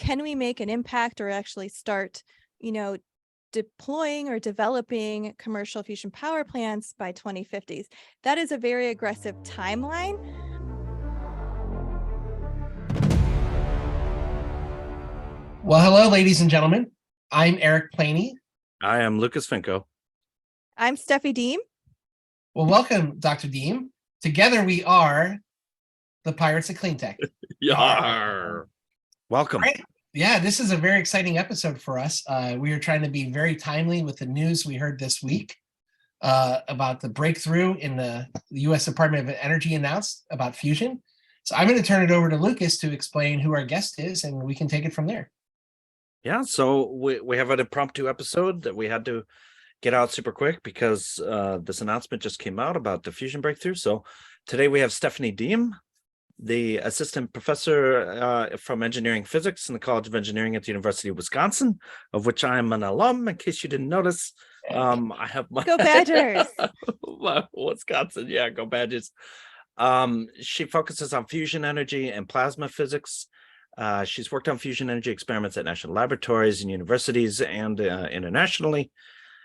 can we make an impact or actually start, deploying or developing commercial fusion power plants by 2050s? That is a very aggressive timeline. Well, hello, ladies and gentlemen. I'm Eric Planey. I am Lucas Finco. I'm Stephanie Diem. Well, welcome, Dr. Diem. Together we are the Pirates of Clean Tech. Yar. Welcome. Right? Yeah, this is a very exciting episode for us. We are trying to be very timely with the news we heard this week about the breakthrough in the U.S. Department of Energy announced about fusion. So I'm going to turn it over to Lucas to explain who our guest is, and we can take it from there. Yeah, so we have an impromptu episode that we had to get out super quick because this announcement just came out about the fusion breakthrough. So today we have Stephanie Diem, the assistant professor from engineering physics in the College of Engineering at the University of Wisconsin, of which I am an alum, in case you didn't notice. I have my Go Badgers. Wisconsin, yeah, go Badgers. She focuses on fusion energy and plasma physics. She's worked on fusion energy experiments at national laboratories and universities and internationally.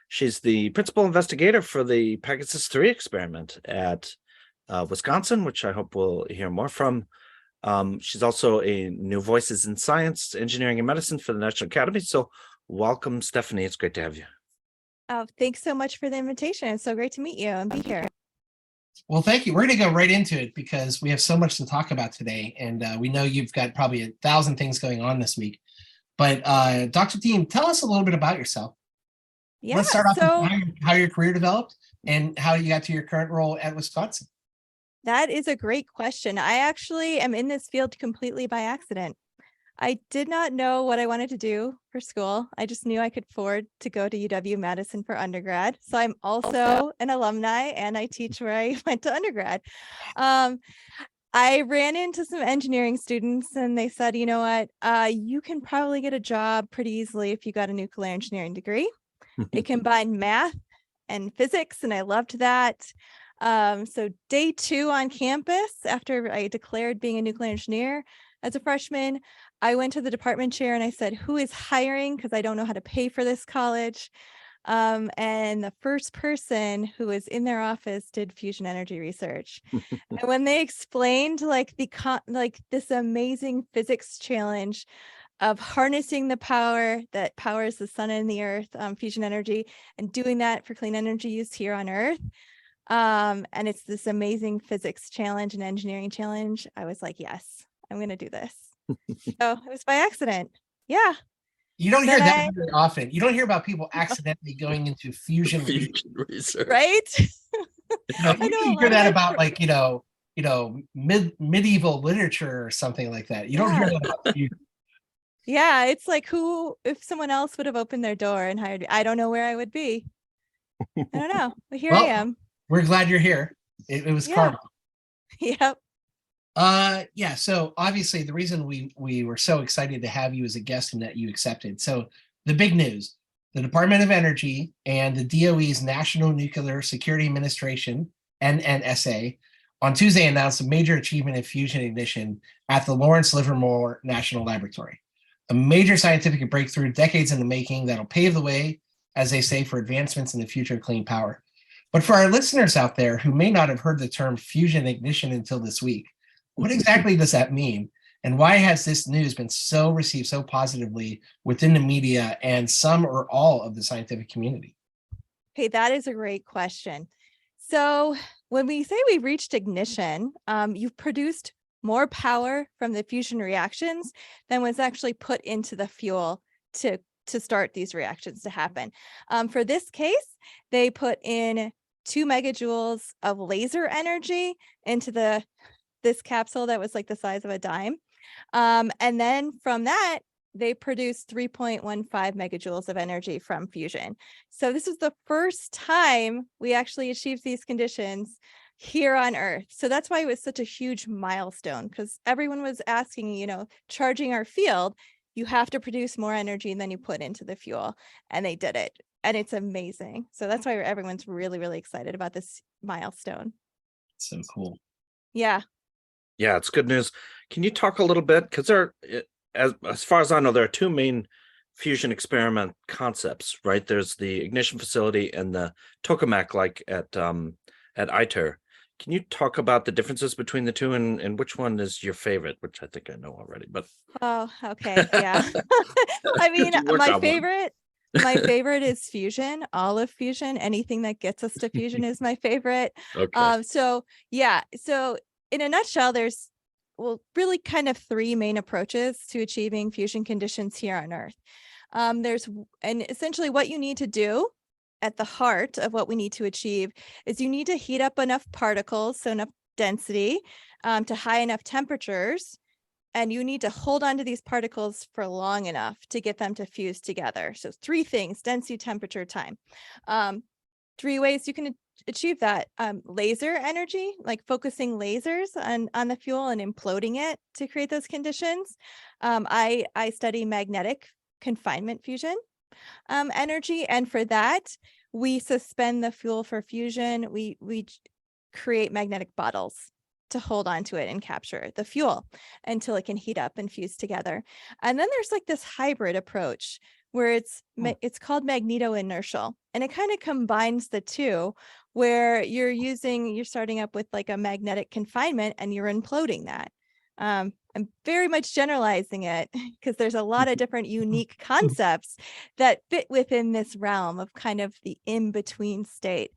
She's the principal investigator for the Pegasus 3 experiment at Wisconsin, which I hope we'll hear more from. She's also a New Voices in Science, Engineering, and Medicine for the National Academy. So welcome, Stephanie. It's great to have you. Oh, thanks so much for the invitation. It's so great to meet you and be here. Well, thank you. We're going to go right into it because we have so much to talk about today. And we know you've got probably 1,000 things going on this week. But Dr. Diem, tell us a little bit about yourself. Yeah, Let's start off with how your career developed and how you got to your current role at Wisconsin. That is a great question. I actually am in this field completely by accident. I did not know what I wanted to do for school. I just knew I could afford to go to UW-Madison for undergrad. So I'm also an alumni and I teach where I went to undergrad. I ran into some engineering students and they said, you know what, you can probably get a job pretty easily if you got a nuclear engineering degree. It combined math and physics, and I loved that. So day 2 on campus, after I declared being a nuclear engineer as a freshman, I went to the department chair and I said, who is hiring? Because I don't know how to pay for this college. And the first person who was in their office did fusion energy research. And when they explained like this amazing physics challenge of harnessing the power that powers the sun and the earth, fusion energy, and doing that for clean energy use here on Earth. And it's this amazing physics challenge and engineering challenge. I was like, yes, I'm going to do this. So it was by accident. Yeah. You don't hear that very often. You don't hear about people accidentally going into fusion research. Right? You hear that about like, medieval literature or something like that. You don't hear that about fusion. Yeah, it's like if someone else would have opened their door and hired me, I don't know where I would be. I don't know, but here I am. We're glad you're here. It was karma. Yep. Yeah, so obviously the reason we were so excited to have you as a guest and that you accepted. So the big news, the Department of Energy and the DOE's National Nuclear Security Administration, NNSA, on Tuesday announced a major achievement in fusion ignition at the Lawrence Livermore National Laboratory. A major scientific breakthrough, decades in the making, that'll pave the way, as they say, for advancements in the future of clean power. But for our listeners out there who may not have heard the term fusion ignition until this week, what exactly does that mean? And why has this news been received so positively within the media and some or all of the scientific community? Hey, that is a great question. So when we say we've reached ignition, you've produced more power from the fusion reactions than was actually put into the fuel to start these reactions to happen. For this case, they put in 2 megajoules of laser energy into this capsule that was like the size of a dime. And then from that, they produced 3.15 megajoules of energy from fusion. So this is the first time we actually achieved these conditions here on Earth. So that's why it was such a huge milestone, because everyone was asking, charging our field, you have to produce more energy than you put into the fuel. And they did it. And it's amazing. So that's why everyone's really, really excited about this milestone. So cool. Yeah. Yeah, it's good news. Can you talk a little bit, because as far as I know, there are two main fusion experiment concepts, right? There's the ignition facility and the tokamak, like at ITER. Can you talk about the differences between the two, and which one is your favorite? Which I think I know already, but Oh, okay. Yeah. I mean, you work on one. my favorite is fusion, all of fusion. Anything that gets us to fusion is my favorite. Okay. So yeah. So in a nutshell, there's really kind of three main approaches to achieving fusion conditions here on Earth. And essentially what you need to do at the heart of what we need to achieve is you need to heat up enough particles, so enough density, to high enough temperatures. And you need to hold on to these particles for long enough to get them to fuse together. So three things: density, temperature, time. Three ways you can achieve that: laser energy, like focusing lasers on the fuel and imploding it to create those conditions. I study magnetic confinement fusion energy, and for that we suspend the fuel for fusion. We create magnetic bottles to hold on to it and capture the fuel until it can heat up and fuse together. And then there's like this hybrid approach where it's called magneto-inertial, and it kind of combines the two, where you're starting up with like a magnetic confinement and you're imploding that. I'm very much generalizing it because there's a lot of different unique concepts that fit within this realm of kind of the in-between state.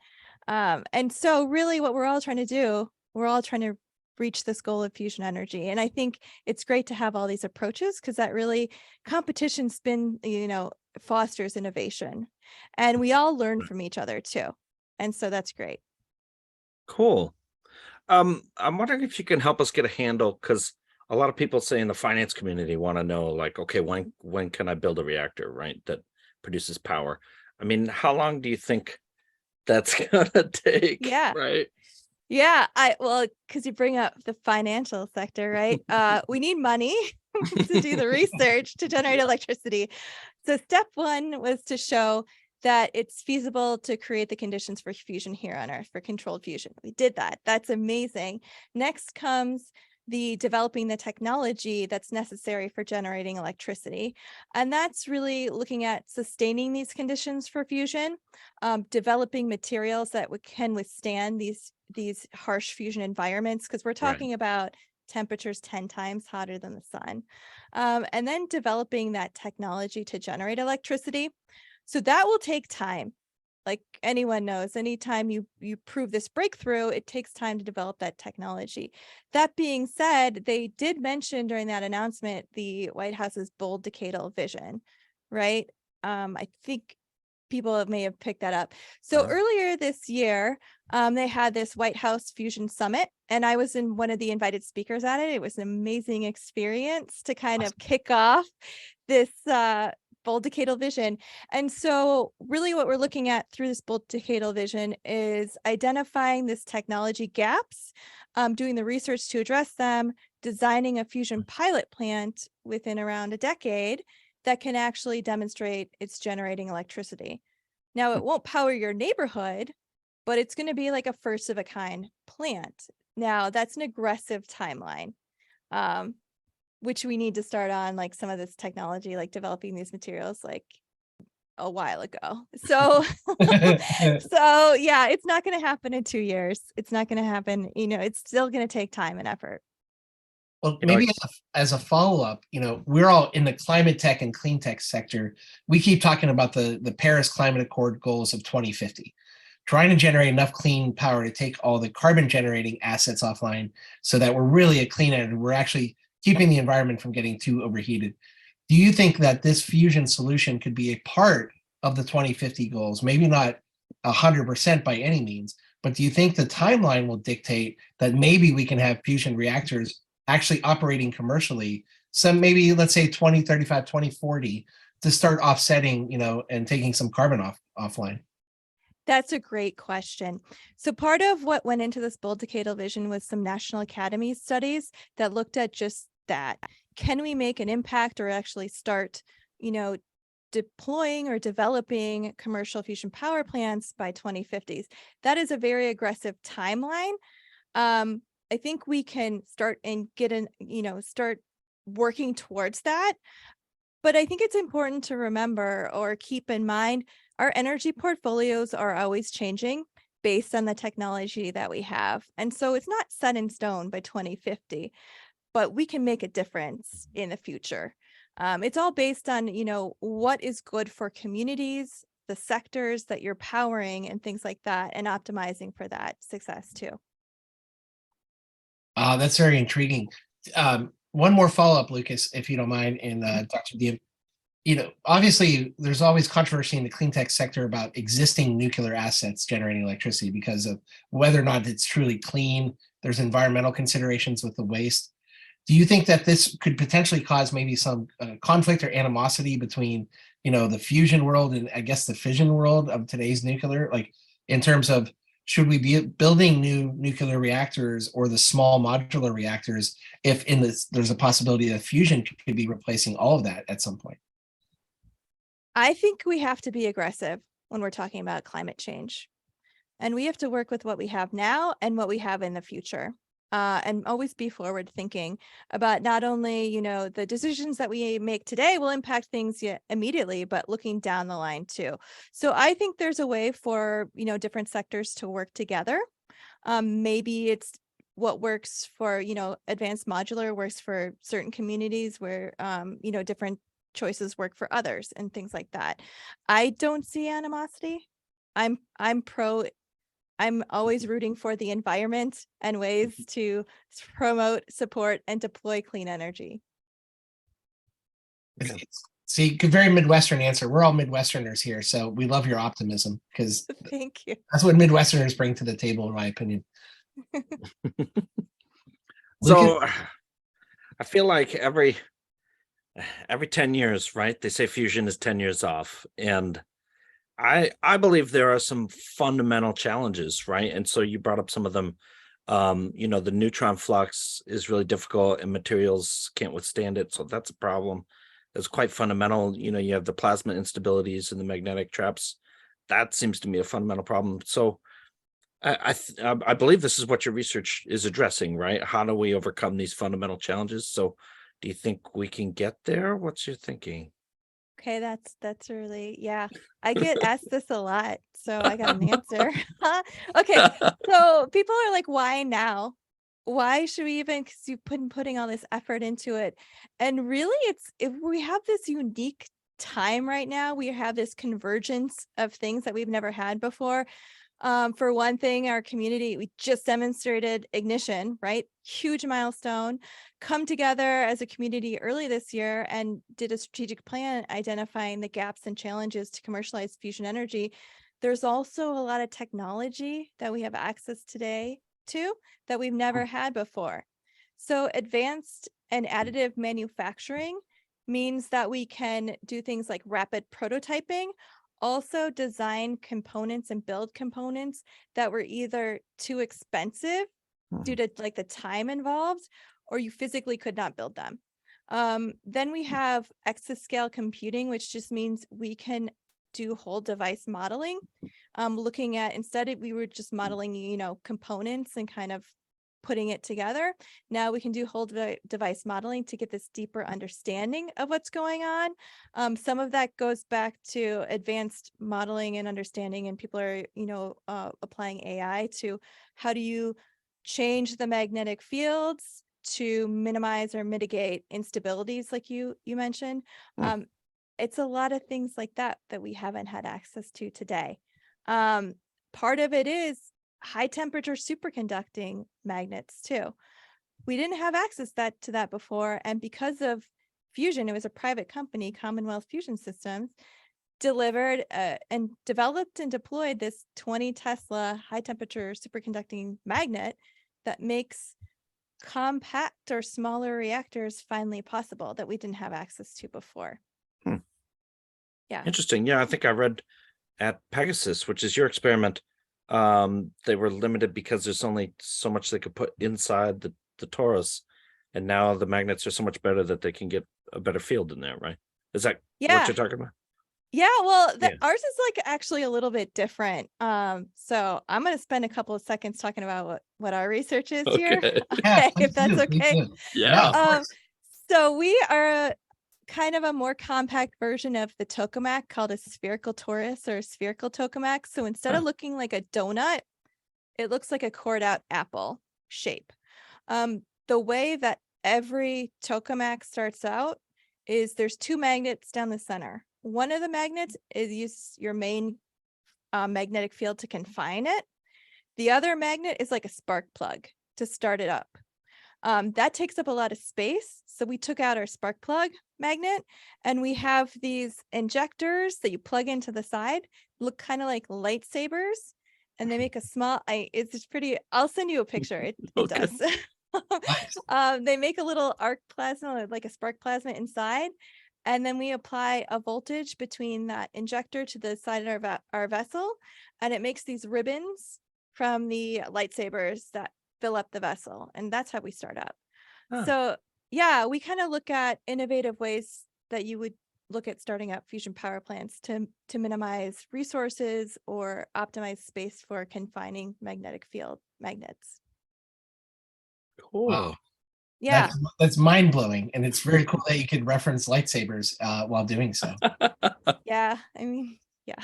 And so really what we're all trying to do, we're all trying to reach this goal of fusion energy. And I think it's great to have all these approaches, because that really, competition fosters innovation, and we all learn from each other too. And so that's great. Cool. I'm wondering if you can help us get a handle, because a lot of people say in the finance community want to know, like, okay, when can I build a reactor, right, that produces power? I mean, how long do you think that's gonna take? Yeah. Right. Yeah, because you bring up the financial sector, right? We need money to do the research to generate electricity. So step one was to show that it's feasible to create the conditions for fusion here on Earth, for controlled fusion. We did that. That's amazing. Next comes the developing the technology that's necessary for generating electricity. And that's really looking at sustaining these conditions for fusion, developing materials that can withstand these harsh fusion environments, because we're talking about temperatures 10 times hotter than the sun. And then developing that technology to generate electricity. So that will take time. Like anyone knows, anytime you prove this breakthrough, it takes time to develop that technology. That being said, they did mention during that announcement the White House's bold decadal vision, right? I think people may have picked that up. So earlier this year, they had this White House Fusion Summit, and I was in one of the invited speakers at it. It was an amazing experience to kind of kick off this bold decadal vision. And so really what we're looking at through this bold decadal vision is identifying this technology gaps, doing the research to address them, designing a fusion pilot plant within around a decade that can actually demonstrate it's generating electricity. Now, it won't power your neighborhood, but it's going to be like a first of a kind plant. Now, that's an aggressive timeline, which we need to start on, like some of this technology, like developing these materials like a while ago. So, so yeah, it's not going to happen in 2 years. It's not going to happen, it's still going to take time and effort. Well, maybe as a follow-up, we're all in the climate tech and clean tech sector. We keep talking about the Paris Climate Accord goals of 2050, trying to generate enough clean power to take all the carbon generating assets offline so that we're really a clean energy. We're actually keeping the environment from getting too overheated. Do you think that this fusion solution could be a part of the 2050 goals? Maybe not 100% by any means, but do you think the timeline will dictate that maybe we can have fusion reactors actually operating commercially, some maybe let's say 2035, 2040, to start offsetting, and taking some carbon offline? That's a great question. So part of what went into this bold decadal vision was some National Academy studies that looked at just that. Can we make an impact or actually start, deploying or developing commercial fusion power plants by 2050s? That is a very aggressive timeline. I think we can start and start working towards that. But I think it's important to remember or keep in mind our energy portfolios are always changing based on the technology that we have. And so it's not set in stone by 2050, but we can make a difference in the future. It's all based on, what is good for communities, the sectors that you're powering and things like that, and optimizing for that success too. That's very intriguing. One more follow-up, Lucas, if you don't mind, and Dr. Diem. Obviously, there's always controversy in the clean tech sector about existing nuclear assets generating electricity because of whether or not it's truly clean. There's environmental considerations with the waste. Do you think that this could potentially cause maybe some conflict or animosity between, the fusion world and I guess the fission world of today's nuclear, like in terms of should we be building new nuclear reactors or the small modular reactors if there's a possibility that fusion could be replacing all of that at some point? I think we have to be aggressive when we're talking about climate change. And we have to work with what we have now and what we have in the future. And always be forward thinking about not only, the decisions that we make today will impact things immediately, but looking down the line too. So I think there's a way for, different sectors to work together. Maybe it's what works for, advanced modular works for certain communities where, different choices work for others and things like that. I don't see animosity. I'm always rooting for the environment and ways to promote, support, and deploy clean energy. See, very Midwestern answer. We're all Midwesterners here, so we love your optimism because Thank you. that's what Midwesterners bring to the table, in my opinion. So I feel like every 10 years, right? They say fusion is 10 years off. And I believe there are some fundamental challenges, right? And so you brought up some of them. The neutron flux is really difficult and materials can't withstand it. So that's a problem. That's quite fundamental. You have the plasma instabilities and the magnetic traps. That seems to me a fundamental problem. So I believe this is what your research is addressing, right? How do we overcome these fundamental challenges? So do you think we can get there? What's your thinking? Okay, that's really, yeah. I get asked this a lot, so I got an answer. Okay, so people are like, why now? Why should we even, because you've been putting all this effort into it. And really, if we have this unique time right now, we have this convergence of things that we've never had before. For one thing, our community, we just demonstrated ignition, right? Huge milestone. Come together as a community early this year and did a strategic plan identifying the gaps and challenges to commercialize fusion energy. There's also a lot of technology that we have access today to that we've never had before. So advanced and additive manufacturing means that we can do things like rapid prototyping, also design components and build components that were either too expensive due to like the time involved, or you physically could not build them. Then we have exascale computing, which just means we can do whole device modeling. Looking at, we were just modeling, components and kind of putting it together. Now we can do whole device modeling to get this deeper understanding of what's going on. Some of that goes back to advanced modeling and understanding, and people are, applying AI to how do you change the magnetic fields to minimize or mitigate instabilities like you mentioned. It's a lot of things like that we haven't had access to today. Part of it is high temperature superconducting magnets too. We didn't have access to that before. And because of fusion, it was a private company, Commonwealth Fusion Systems, delivered and developed and deployed this 20 Tesla high temperature superconducting magnet that makes compact or smaller reactors finally possible that we didn't have access to before. Yeah. Interesting. Yeah, I think I read at Pegasus, which is your experiment, they were limited because there's only so much they could put inside the torus, and now the magnets are so much better that they can get a better field in there, right? Is that what you're talking about? Yeah, well, ours is like actually a little bit different. So I'm going to spend a couple of seconds talking about what our research is here. Yeah, If that's okay. Yeah. So we are kind of a more compact version of the tokamak called a spherical torus or a spherical tokamak. So instead of looking like a donut, it looks like a cored out apple shape. The way that every tokamak starts out is there's two magnets down the center. One of the magnets is use your main magnetic field to confine it. The other magnet is like a spark plug to start it up. That takes up a lot of space. So we took out our spark plug magnet and we have these injectors that you plug into the side, look kind of like lightsabers, and they make a small, it's just pretty, I'll send you a picture. It Okay. does. Nice. They make a little arc plasma, like a spark plasma inside. And then we apply a voltage between that injector to the side of our vessel. And it makes these ribbons from the lightsabers that fill up the vessel. And that's how we start up. Huh. So yeah, we kind of look at innovative ways that you would look at starting up fusion power plants to minimize resources or optimize space for confining magnetic field magnets. Cool. Wow. Yeah. That's mind blowing, and it's very cool that you could reference lightsabers while doing so. Yeah. I mean, yeah.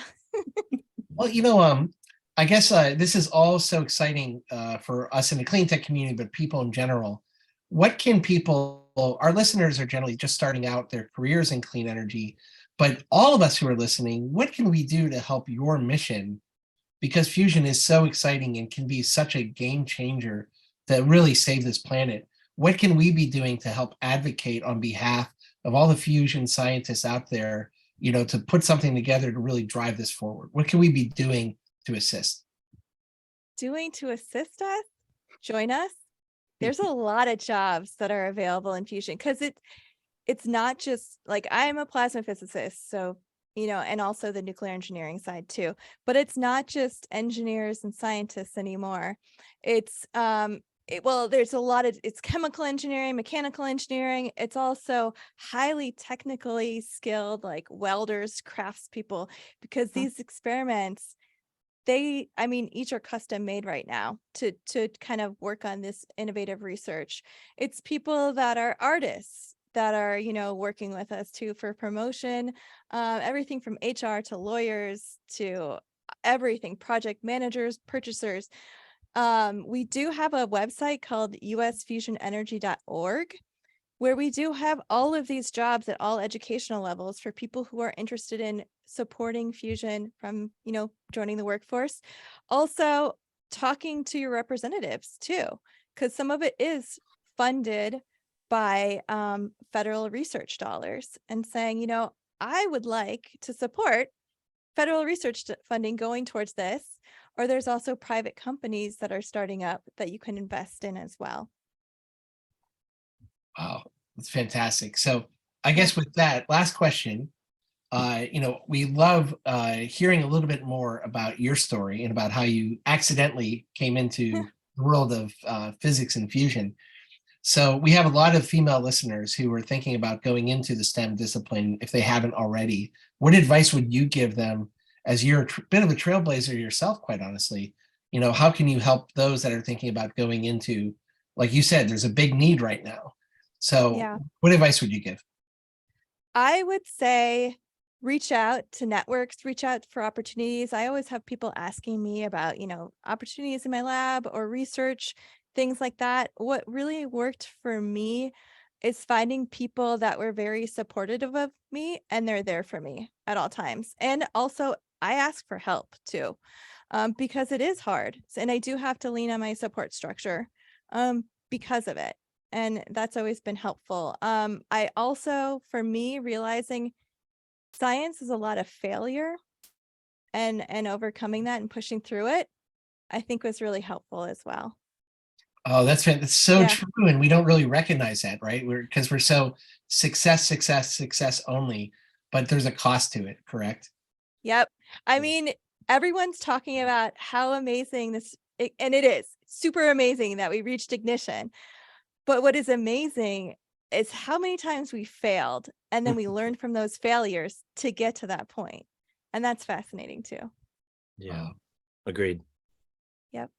Well, I guess this is all so exciting for us in the clean tech community, but people in general. What can people, our listeners are generally just starting out their careers in clean energy, but all of us who are listening, what can we do to help your mission? Because fusion is so exciting and can be such a game changer to really save this planet. What can we be doing to help advocate on behalf of all the fusion scientists out there, to put something together to really drive this forward? What can we be doing to assist? Doing to assist us, join us. There's a lot of jobs that are available in fusion because it's not just like I'm a plasma physicist, so and also the nuclear engineering side too. But it's not just engineers and scientists anymore. It's there's a lot of it's chemical engineering, mechanical engineering. It's also highly technically skilled like welders, craftspeople, because these experiments each are custom made right now to kind of work on this innovative research. It's people that are artists that are, working with us too for promotion, everything from HR to lawyers to everything, project managers, purchasers. We do have a website called usfusionenergy.org where we do have all of these jobs at all educational levels for people who are interested in supporting fusion from, joining the workforce. Also talking to your representatives too, because some of it is funded by federal research dollars and saying, I would like to support federal research funding going towards this. Or there's also private companies that are starting up that you can invest in as well. Wow, that's fantastic. So I guess with that last question, we love hearing a little bit more about your story and about how you accidentally came into the world of physics and fusion. So we have a lot of female listeners who are thinking about going into the STEM discipline if they haven't already. What advice would you give them as you're a bit of a trailblazer yourself, quite honestly? How can you help those that are thinking about going into, like you said, there's a big need right now. So Yeah. what advice would you give? I would say reach out to networks, reach out for opportunities. I always have people asking me about, opportunities in my lab or research, things like that. What really worked for me is finding people that were very supportive of me and they're there for me at all times. And also I ask for help too, because it is hard. And I do have to lean on my support structure because of it. And that's always been helpful. I also, for me, realizing science is a lot of failure and overcoming that and pushing through it, I think was really helpful as well. Oh, that's so Yeah. true. And we don't really recognize that, right? Because we're so success only, but there's a cost to it, correct? Yep. I mean, everyone's talking about how amazing and it is super amazing that we reached ignition. But what is amazing is how many times we failed and then we learned from those failures to get to that point. And that's fascinating too. Yeah. Agreed. Yep.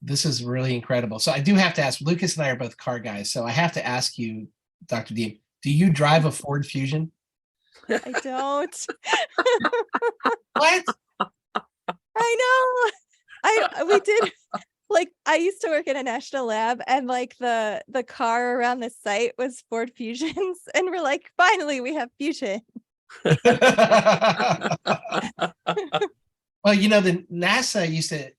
This is really incredible. So I do have to ask, Lucas and I are both car guys. So I have to ask you, Dr. Diem, do you drive a Ford Fusion? I don't. What? I know. We did like I used to work in a national lab and like the car around the site was Ford Fusions and we're like, finally we have Fusion. Well, the NASA used to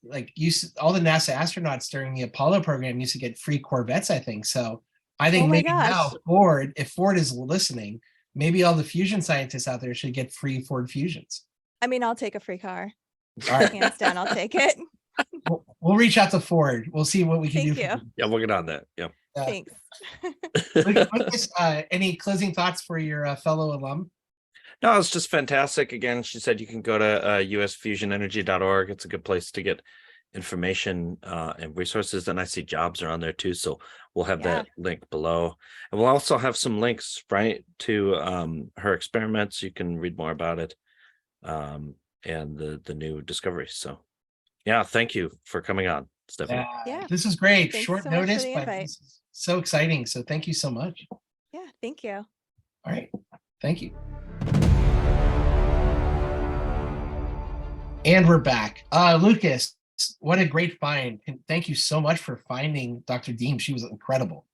all the NASA astronauts during the Apollo program used to get free Corvettes, I think. So I think Oh my maybe now gosh. if Ford is listening, maybe all the fusion scientists out there should get free Ford Fusions. I mean, I'll take a free car. All right. Hands down, I'll take it. We'll reach out to Ford. We'll see what we can do. Thank you. Yeah, we'll get on that. Yeah. Thanks. Lucas, any closing thoughts for your fellow alum? No, it's just fantastic. Again, she said you can go to usfusionenergy.org. It's a good place to get information and resources. And I see jobs are on there too. So we'll have that link below. And we'll also have some links, right, to her experiments. You can read more about it and the new discoveries. So yeah, thank you for coming on, Stephanie. Yeah. This is great. Thanks Short so much for notice, the but invite. this is so exciting. So thank you so much. Yeah, thank you. All right. Thank you. And we're back. Lucas, what a great find. And thank you so much for finding Dr. Diem. She was incredible.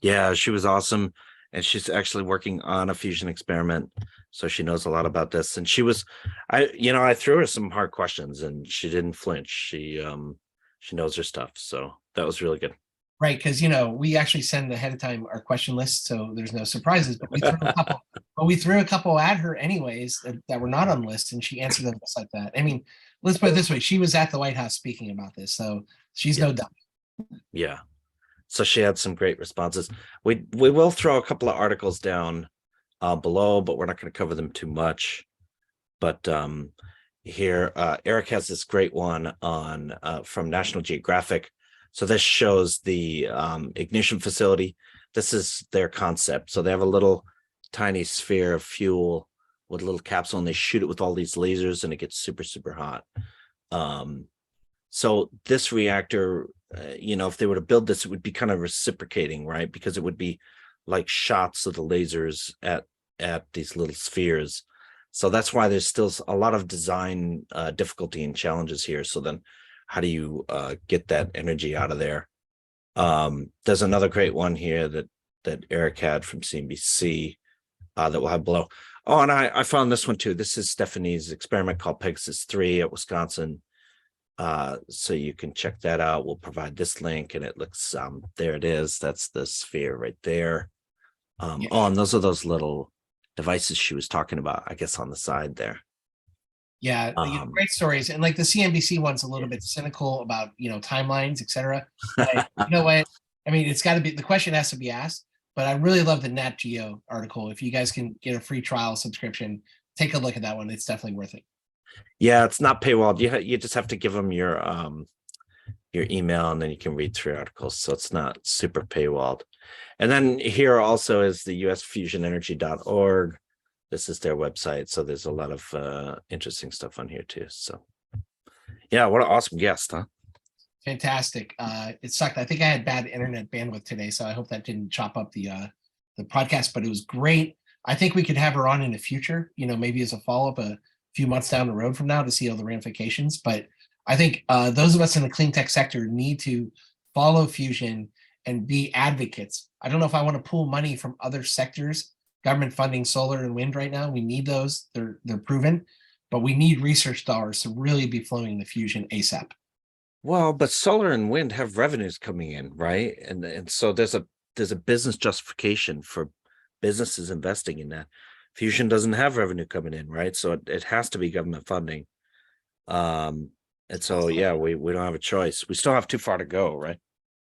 Yeah, she was awesome. And she's actually working on a fusion experiment. So she knows a lot about this. And I threw her some hard questions and she didn't flinch. She knows her stuff. So that was really good. Right, because we actually send ahead of time our question list, so there's no surprises. But we threw a couple at her anyways that were not on the list, and she answered them just like that. I mean, let's put it this way: she was at the White House speaking about this, so she's no dummy. Yeah. So she had some great responses. We will throw a couple of articles down below, but we're not going to cover them too much. But here, Eric has this great one on from National Geographic. So this shows the ignition facility. This is their concept. So they have a little tiny sphere of fuel with a little capsule and they shoot it with all these lasers and it gets super, super hot. So this reactor, if they were to build this, it would be kind of reciprocating, right? Because it would be like shots of the lasers at these little spheres. So that's why there's still a lot of design difficulty and challenges here. So then how do you get that energy out of there? There's another great one here that Eric had from CNBC that we'll have below. Oh, and I found this one too. This is Stephanie's experiment called Pegasus 3 at Wisconsin. So you can check that out. We'll provide this link and it looks, there it is. That's the sphere right there. Oh, and those are those little devices she was talking about, I guess, on the side there. Yeah, great stories. And like the CNBC one's a little bit cynical about, timelines, etc. But you know what? I mean, it's got to be, the question has to be asked, but I really love the Nat Geo article. If you guys can get a free trial subscription, take a look at that one. It's definitely worth it. Yeah, it's not paywalled. You just have to give them your email and then you can read through articles. So it's not super paywalled. And then here also is the usfusionenergy.org. This is their website. So there's a lot of interesting stuff on here too. So yeah, what an awesome guest, huh? Fantastic. It sucked. I think I had bad internet bandwidth today, so I hope that didn't chop up the podcast, but it was great. I think we could have her on in the future, maybe as a follow-up a few months down the road from now to see all the ramifications. But I think those of us in the clean tech sector need to follow fusion and be advocates. I don't know if I want to pull money from other sectors, government funding solar and wind right now. We need those. They're proven, but we need research dollars to really be flowing the fusion ASAP. Well, but solar and wind have revenues coming in, right? And so there's a business justification for businesses investing in that. Fusion doesn't have revenue coming in, right? So it has to be government funding. And so yeah, we don't have a choice. We still have too far to go, right?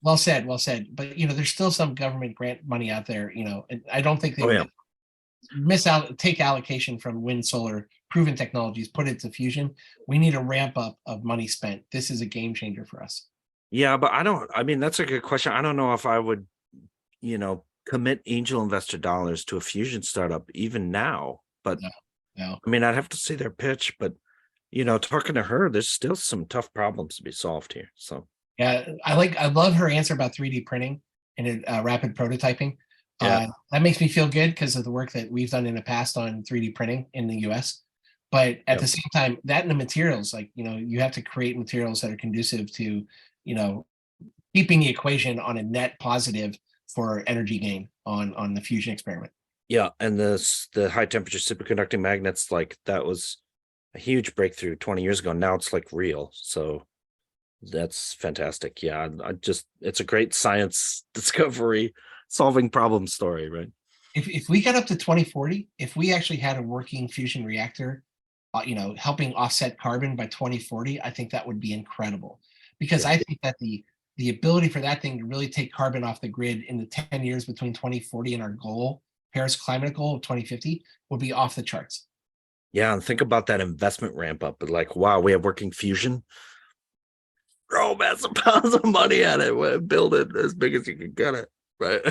Well said. But there's still some government grant money out there, and I don't think they take allocation from wind, solar, proven technologies, put it to fusion. We need a ramp up of money spent. This is a game changer for us. Yeah, but that's a good question. I don't know if I would, commit angel investor dollars to a fusion startup even now. But no. I'd have to see their pitch, but talking to her, there's still some tough problems to be solved here. So yeah, I love her answer about 3D printing and rapid prototyping. Yeah. That makes me feel good because of the work that we've done in the past on 3D printing in the US. But at Yep. the same time, that and the materials, like, you have to create materials that are conducive to, keeping the equation on a net positive for energy gain on the fusion experiment. Yeah, and the high temperature superconducting magnets, like that was a huge breakthrough 20 years ago. Now it's like real. So that's fantastic. Yeah, it's a great science discovery, solving problem story, right? If we got up to 2040, if we actually had a working fusion reactor, helping offset carbon by 2040, I think that would be incredible. Because Yeah. I think that the ability for that thing to really take carbon off the grid in the 10 years between 2040 and our goal, Paris climate goal of 2050, would be off the charts. Yeah, and think about that investment ramp up. But like, wow, we have working fusion. Throw massive pounds of money at it, build it as big as you can get it, right?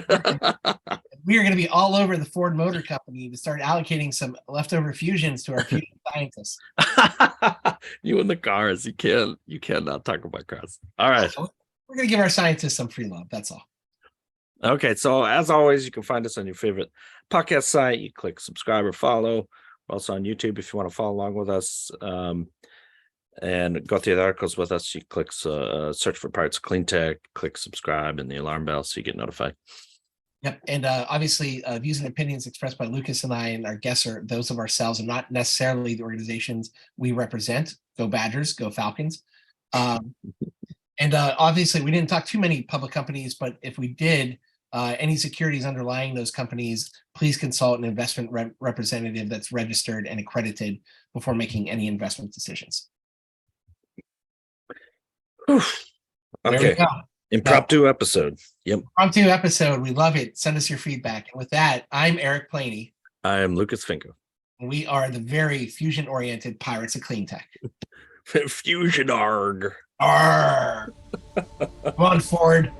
We are going to be all over the Ford Motor Company to start allocating some leftover fusions to our fusion scientists. You and the cars, you cannot talk about cars. All right. We're going to give our scientists some free love. That's all. Okay, so as always, you can find us on your favorite podcast site. You click subscribe or follow. We're also on YouTube if you want to follow along with us. And go through the articles with us. You click search for Pirates of Clean Tech, click subscribe and the alarm bell so you get notified. Yep. And obviously, views and opinions expressed by Lucas and I and our guests are those of ourselves and not necessarily the organizations we represent. Go Badgers, go Falcons. And obviously, we didn't talk too many public companies, but if we did, any securities underlying those companies, please consult an investment representative that's registered and accredited before making any investment decisions. Okay. Impromptu episode. Yep. Impromptu episode. We love it. Send us your feedback. And with that, I'm Eric Planey. I am Lucas Finco. And we are the very fusion-oriented Pirates of Clean Tech. Fusion arg. Arr! Come on, Ford.